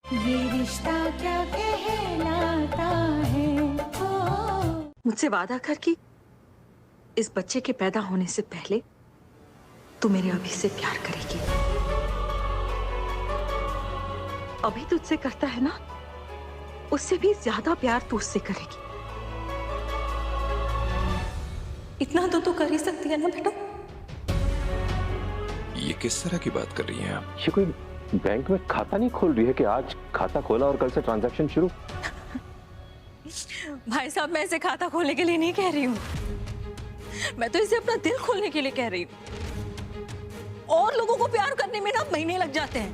ये रिश्ता क्या कहलाता है। मुझसे वादा कर कि इस बच्चे के पैदा होने से पहले तू मेरे अभी से प्यार करेगी। अभी तुझसे करता है ना, उससे भी ज्यादा प्यार तू उससे करेगी। इतना तो तू कर ही सकती है ना बेटा। ये किस तरह की बात कर रही हैं आप? ये कोई बैंक में खाता नहीं खोल रही है कि आज खाता खोला और कल से ट्रांजैक्शन शुरू। भाई साहब, मैं इसे खाता खोलने के लिए नहीं कह रही हूँ, मैं तो इसे अपना दिल खोलने के लिए कह रही हूँ। और लोगों को प्यार करने में ना महीने लग जाते हैं,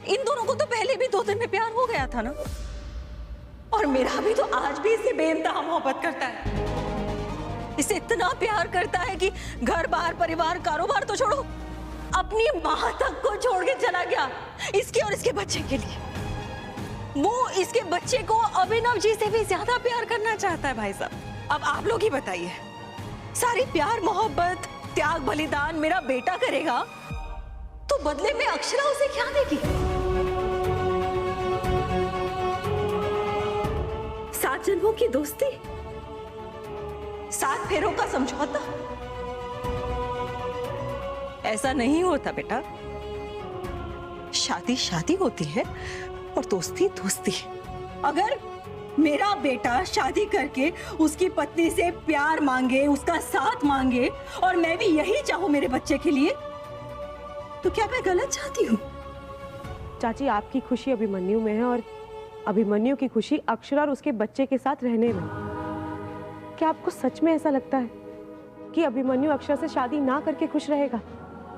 इन दोनों को तो पहले भी 2 दिन में प्यार हो गया था ना। और मेरा भी तो आज भी इससे बेइंतहा मोहब्बत करता है, इसे इतना प्यार करता है कि घर बार परिवार कारोबार तो छोड़ो, अपनी माँ तक को छोड़ के चला गया इसके और इसके बच्चे के लिए। वो इसके बच्चे को अभिनव जी से भी ज्यादा प्यार करना चाहता है भाई साहब। अब आप लोग ही बताइए, सारी प्यार मोहब्बत त्याग बलिदान मेरा बेटा करेगा तो बदले में अक्षरा उसे क्या देगी? 7 जन्मों की दोस्ती, 7 फेरों का समझौता। ऐसा नहीं होता बेटा, शादी शादी होती है और दोस्ती दोस्ती। अगर मेरा बेटा शादी करके उसकी पत्नी से प्यार मांगे, उसका साथ मांगे और मैं भी यही चाहूं मेरे बच्चे के लिए, तो क्या मैं गलत चाहती हूँ? चाची, आपकी खुशी अभिमन्यु में है और अभिमन्यु की खुशी अक्षरा और उसके बच्चे के साथ रहने में। क्या आपको सच में ऐसा लगता है कि अभिमन्यु अक्षरा से शादी ना करके खुश रहेगा?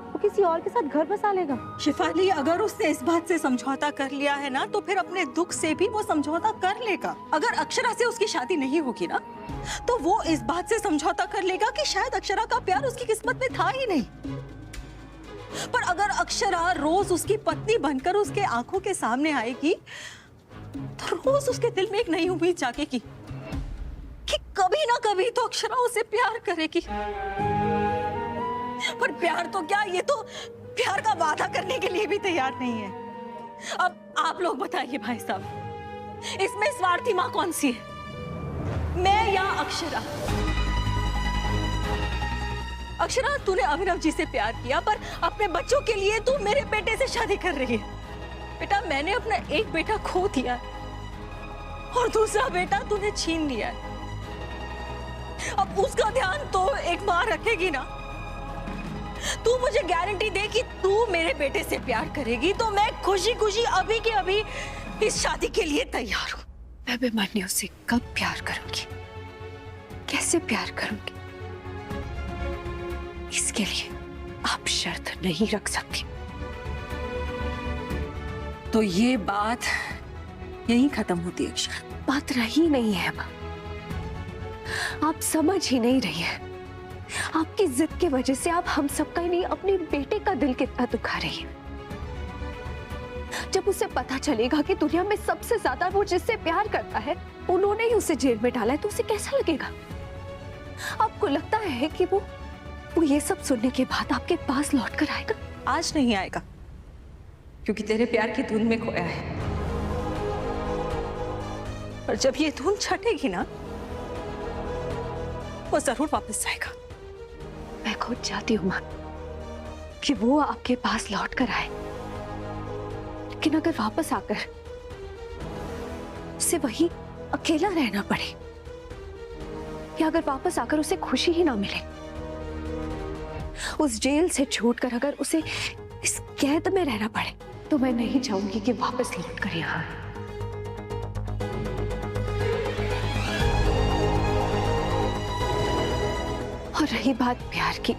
वो किसी और के साथ घर बसा लेगा? शिफाली, अगर उसने इस बात से समझौता कर लिया है ना, तो फिर अपने दुख से भी वो समझौता कर लेगा। अगर अक्षरा से उसकी शादी नहीं होगी ना, तो वो इस बात से समझौता कर लेगा कि शायद अक्षरा का प्यार उसकी किस्मत में था ही नहीं। पर अगर अक्षरा रोज उसकी पत्नी बनकर उसके आंखों के सामने आएगी, तो रोज उसके दिल में एक नई उम्मीद जागेगी कि कभी ना कभी तो अक्षरा उसे प्यार करेगी। पर प्यार तो क्या, ये तो प्यार का वादा करने के लिए भी तैयार नहीं है। अब आप लोग बताइए भाई साहब, इसमें स्वार्थी माँ कौन सी है, मैं या अक्षरा? अक्षरा, तूने अभिनव जी से प्यार किया, पर अपने बच्चों के लिए तू मेरे बेटे से शादी कर रही है। बेटा, मैंने अपना एक बेटा खो दिया और दूसरा बेटा तूने छीन लिया है। अब उसका ध्यान तो एक माँ रखेगी ना। तू मुझे गारंटी दे कि तू मेरे बेटे से प्यार करेगी, तो मैं खुशी खुशी अभी के अभी इस शादी के लिए तैयार हूँ। मैं अभिमन्यु से कब प्यार करूंगी, कैसे प्यार करूंगी, इसके लिए आप शर्त नहीं रख सकती। तो ये बात यहीं खत्म होती है अक्षरा? बात रही नहीं है माँ, आप समझ ही नहीं रही है। आपकी जिद की वजह से आप हम सबका ही नहीं, अपने बेटे का दिल कितना दुखा रही है। जब उसे पता चलेगा कि दुनिया में सबसे ज्यादा वो जिससे प्यार करता है उन्होंने ही उसे जेल में डाला है, तो उसे कैसा लगेगा? आपको लगता है कि वो ये सब सुनने के बाद आपके पास लौट कर आएगा? आज नहीं आएगा, क्योंकि तेरे प्यार की धुन में खोया है। और जब ये धुन छटेगी ना, वो जरूर वापस आएगा। मैं खुद चाहती हूँ माँ कि वो आपके पास लौट कर आए, लेकिन अगर वापस आकर उसे वही अकेला रहना पड़े, या अगर वापस आकर उसे खुशी ही ना मिले, उस जेल से छूटकर अगर उसे इस कैद में रहना पड़े, तो मैं नहीं चाहूंगी कि वापस लौट कर यहाँ आए। और रही बात प्यार की,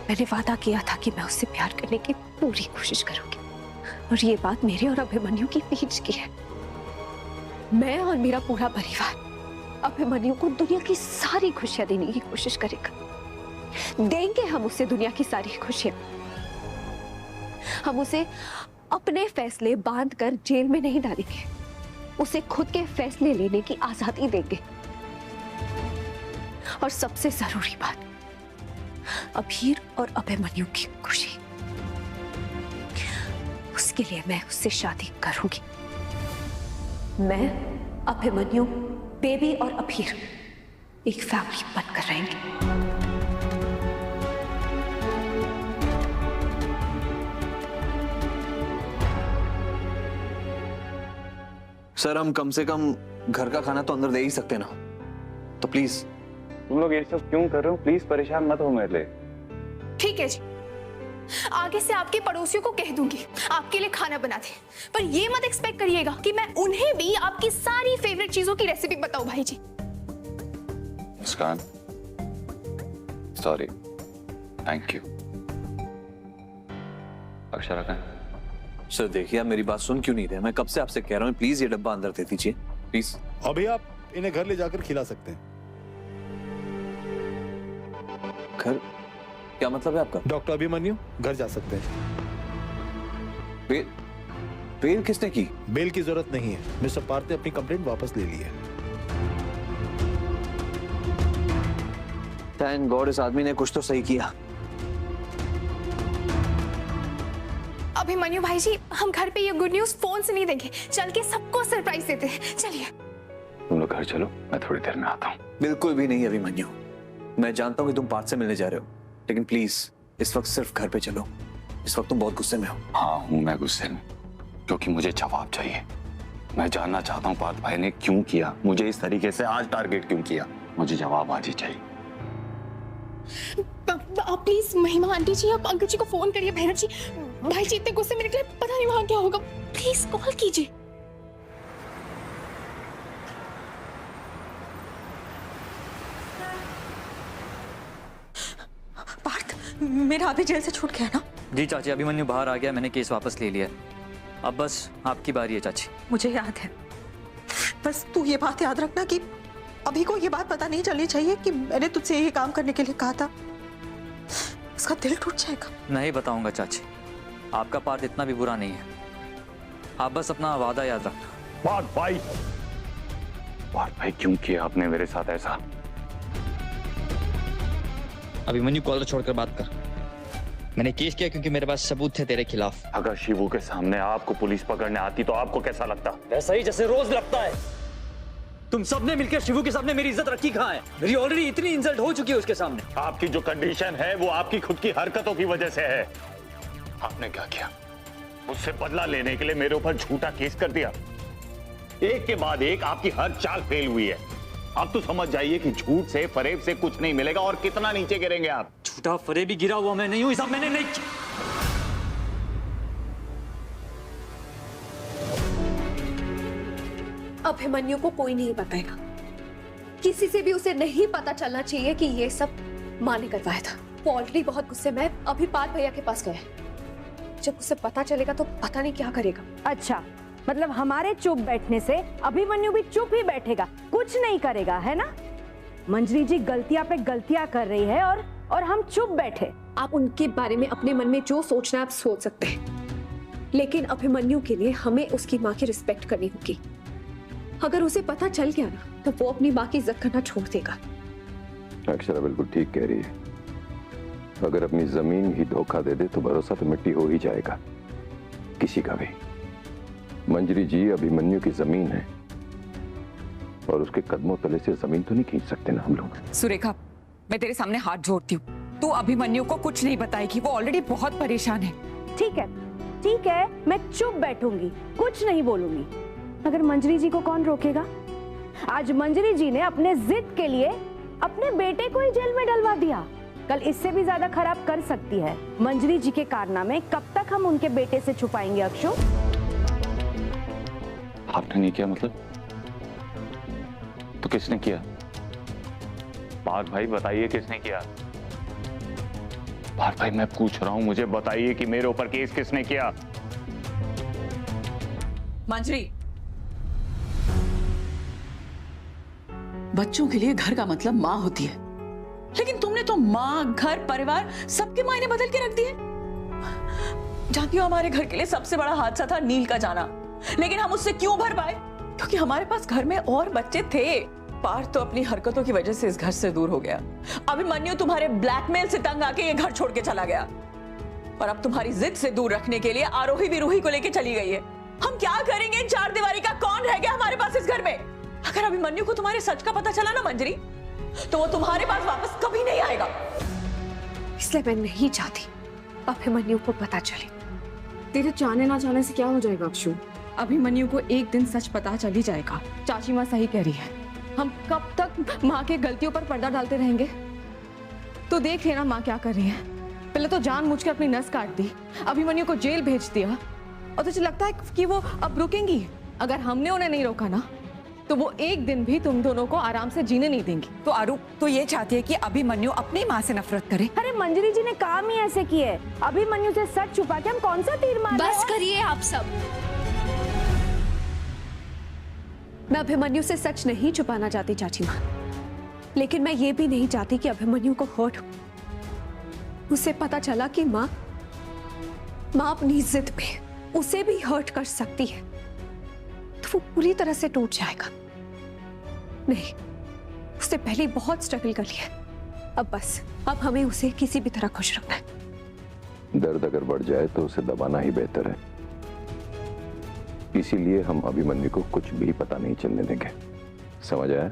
मैंने वादा किया था कि मैं उससे प्यार करने की पूरी कोशिश करूंगी, और ये बात मेरे और अभिमन्यु की बीच की है। मैं और मेरा पूरा परिवार अभिमन्यु को दुनिया की सारी खुशियां देने की कोशिश करेगा। देंगे हम उसे दुनिया की सारी खुशियां। हम उसे अपने फैसले बांध कर जेल में नहीं डालेंगे, उसे खुद के फैसले लेने की आजादी देंगे। और सबसे जरूरी बात, अभीर और अभिमन्यु की खुशी। उसके लिए मैं उससे शादी करूंगी। मैं, अभिमन्यु, बेबी और अभीर एक फैमिली बनकर रहेंगे। सर हम कम से कम घर का खाना तो अंदर दे ही सकते ना, तो प्लीज। तुम लोग ये सब क्यों कर रहे हो? प्लीज परेशान मत हो मेरे लिए। ठीक है जी, आगे से आपके पड़ोसियों को कह दूंगी आपके लिए खाना बना दे, पर ये मत एक्सपेक्ट करिएगा कि मैं उन्हें भी आपकी सारी फेवरेट चीजों की रेसिपी बताऊं भाई जी। मुस्कान, सॉरी, थैंक यू। अक्षरा का सर देखिए आप मेरी बात सुन क्यों नहीं रहे? मैं कब से आपसे कह रहा हूँ प्लीज ये डब्बा अंदर दे दीजिए प्लीज। अभी आप इन्हें घर ले जाकर खिला सकते हैं। घर? क्या मतलब है आपका? डॉक्टर अभिमन्यु घर जा सकते हैं। बेल? बेल किसने की? बेल की जरूरत नहीं है, मिस्टर पार्थ ने अपनी कंप्लेंट वापस ले ली है। थैंक गॉड इस आदमी ने कुछ तो सही किया। अभिमन्यु भाई जी, हम घर पे ये गुड न्यूज फोन से नहीं देंगे, चल के सबको सरप्राइज देते हैं। चलिए तुम लोग घर चलो, मैं थोड़ी देर में आता हूँ। बिल्कुल भी नहीं अभिमन्यु, मैं जानता हूँ कि तुम पार्थ से मिलने जा रहे हो, लेकिन प्लीज इस वक्त सिर्फ घर पे चलो। इस वक्त तुम बहुत गुस्से में हो। हाँ हूँ मैं गुस्से में, क्योंकि मुझे जवाब चाहिए। मैं जानना चाहता हूँ पार्थ भाई ने क्यों किया, मुझे इस तरीके से आज टारगेट क्यों किया। मुझे जवाब आज ही चाहिए। आप प्लीज महिमा आंटी जी, आप अंकल जी को फोन करिए। भैरव जी, भाई जी इतने गुस्से में निकले, पता नहीं वहां क्या होगा। प्लीज कॉल कीजिए। पार्थ, मेरा अभी जेल से छूट गया ना? जी चाची, अभिमन्यु बाहर आ गया, मैंने केस वापस ले लिया। अब बस आपकी बारी है चाची। मुझे याद है, बस तू ये बात याद रखना कि अभी को ये बात पता नहीं चलनी चाहिए कि मैंने तुझसे यही काम करने के लिए कहा था। उसका दिल टूट जाएगा। नहीं बताऊंगा चाची, आपका पार्थ इतना भी बुरा नहीं है। आप बस अपना वादा याद रखना। पार्थ भाई क्यों किया आपने मेरे साथ ऐसा? अभिमन्यु कॉलर छोड़कर बात कर। मैंने केस किया क्योंकि मेरे पास सबूत थे तेरे खिलाफ। अगर शिवू के सामने आपको पुलिस पकड़ने आती तो आपको कैसा लगता? वैसा ही जैसे रोज लगता है। तुम सबने मिलकर शिवू के सामने मेरी इज्जत रखी कहाँ है? मेरी ऑलरेडी इतनी इंसल्ट हो चुकी है उसके सामने। आपकी जो कंडीशन है वो आपकी खुद की हरकतों की वजह से है। आपने क्या किया? उससे बदला लेने के लिए मेरे ऊपर झूठा केस कर दिया। एक के बाद एक आपकी हर चाल फेल हुई है। अब तो समझ जाइए कि झूठ से, फरेब से कुछ नहीं मिलेगा और कितना नीचे गिरेंगे आप। झूठा फरेबी गिरा हुआ मैं नहीं हूं, सब मैंने नहीं किया। अभिमन्यु को कोई नहीं बताएगा, किसी से भी उसे नहीं पता चलना चाहिए कि ये सब माँ ने करवाया था। वो ऑलरेडी बहुत गुस्से में अभी पार्थ भैया के पास गया है। जब उसे पता चलेगा तो पता नहीं क्या करेगा। अच्छा, मतलब हमारे चुप बैठने से अभिमन्यु भी चुप ही बैठेगा, कुछ नहीं करेगा, है ना? मंजरी जी गलतियां पे गलतियां कर रही है और हम चुप बैठे। आप उनके बारे में अपने मन में जो सोचना है आप सोच सकते हैं, लेकिन अभिमन्यु के लिए हमें उसकी माँ की रिस्पेक्ट करनी होगी। अगर उसे पता चल गया ना तो वो अपनी माँ की इज्जत करना छोड़ देगा। अक्षरा बिल्कुल ठीक कह रही है। अगर अपनी जमीन ही धोखा दे दे तो भरोसा तो मिट्टी हो ही जाएगा, किसी का भी। मंजरी जी अभिमन्यु की जमीन है और उसके कदमों तले से जमीन तो नहीं खींच सकते ना हम लोग। सुरेखा, मैं तेरे सामने हाथ जोड़ती हूँ, तू अभिमन्यु को कुछ नहीं बताएगी, वो ऑलरेडी बहुत परेशान है। ठीक है, मैं चुप बैठूंगी, कुछ नहीं बोलूंगी। मगर मंजरी जी को कौन रोकेगा? आज मंजरी जी ने अपने जिद के लिए अपने बेटे को ही जेल में डलवा दिया, कल इससे भी ज्यादा खराब कर सकती है। मंजरी जी के कारनामे कब तक हम उनके बेटे से छुपाएंगे अक्षु? आपने नहीं किया मतलब? तो किसने किया? पार्थ भाई बताइए किसने किया? पार्थ भाई मैं पूछ रहा हूं, मुझे बताइए कि मेरे ऊपर केस किसने किया? मंजरी, बच्चों के लिए घर का मतलब माँ होती है, लेकिन तुमने तो माँ, घर, परिवार सबके मायने बदल के रख दिए। जानती हो हमारे घर के लिए सबसे बड़ा हादसा था नील का जाना, लेकिन हम उससे क्यों भर पाए? क्योंकि हमारे पास घर में और बच्चे थे। पार्थ तो अपनी हरकतों की वजह से इस घर से दूर हो गया। अभिमन्यु तुम्हारे ब्लैकमेल से तंग आके ये घर छोड़ के चला गया। और अब तुम्हारी जिद से दूर रखने के लिए आरोही भी रूही को लेके चली गई है। हम क्या करेंगे इन चार दीवारी का? कौन रह गया हमारे पास इस घर में? अगर अभिमन्यु को तुम्हारे सच का पता चला ना मंजरी, तो वो तुम्हारे पास वापस कभी नहीं आएगा। इसलिए मैं नहीं चाहती अभिमन्यु को पता चले। तेरे चाहने ना चाहने से क्या हो जाएगा अक्षु? अभिमन्यु को एक दिन सच पता चल ही जाएगा। चाची माँ सही कह रही है, हम कब तक माँ के गलतियों पर पर्दा डालते रहेंगे? तो देख लेना माँ क्या कर रही है। पहले तो जानबूझ के अपनी नस काट दी, अभिमन्यु को जेल भेज दिया, और तुझे लगता है कि वो अब रुकेंगी? अगर हमने उन्हें नहीं रोका ना, तो वो एक दिन भी तुम दोनों को आराम से जीने नहीं देंगी। तो आरू तो ये चाहती है कि अभिमन्यु अपनी माँ से नफरत करे। अरे मंजरी जी ने काम ही ऐसे किए, अभिमन्यु से सच छुपा के हम कौन सा तीर मार रहे हैं? बस करिए आप सब। मैं अभिमन्यु से सच नहीं छुपाना चाहती चाची माँ, लेकिन मैं ये भी नहीं चाहती कि अभिमन्यु को हर्ट हो। उसे पता चला कि माँ अपनी जिद पे उसे भी हर्ट कर सकती है, तो वो पूरी तरह से टूट जाएगा। नहीं, उसने पहले बहुत स्ट्रगल कर लिया। अब हमें उसे किसी भी तरह खुश रखना है। दर्द अगर बढ़ जाए तो उसे दबाना ही बेहतर है। इसीलिए हम अभिमन्यु को कुछ भी पता नहीं चलने देंगे। समझ आया?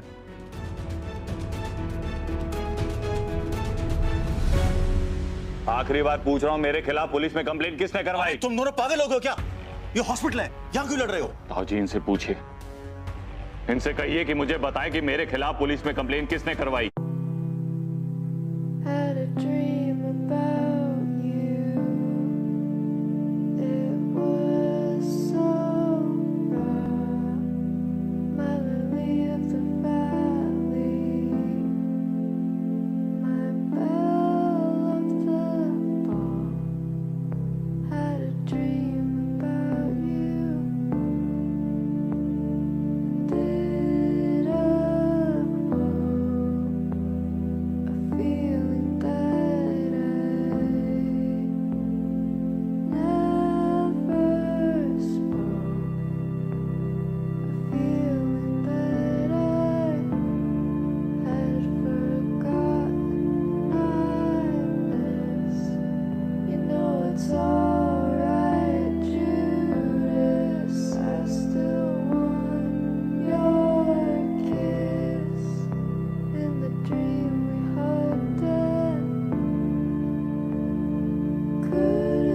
आखिरी बार पूछ रहा हूं, मेरे खिलाफ पुलिस में कंप्लेंट किसने करवाई? तुम दोनों पागल हो गए हो क्या? ये हॉस्पिटल है, यहाँ क्यों लड़ रहे हो? ताऊजी इनसे पूछिए, इनसे कहिए कि मुझे बताएं कि मेरे खिलाफ पुलिस में कंप्लेंट किसने करवाई।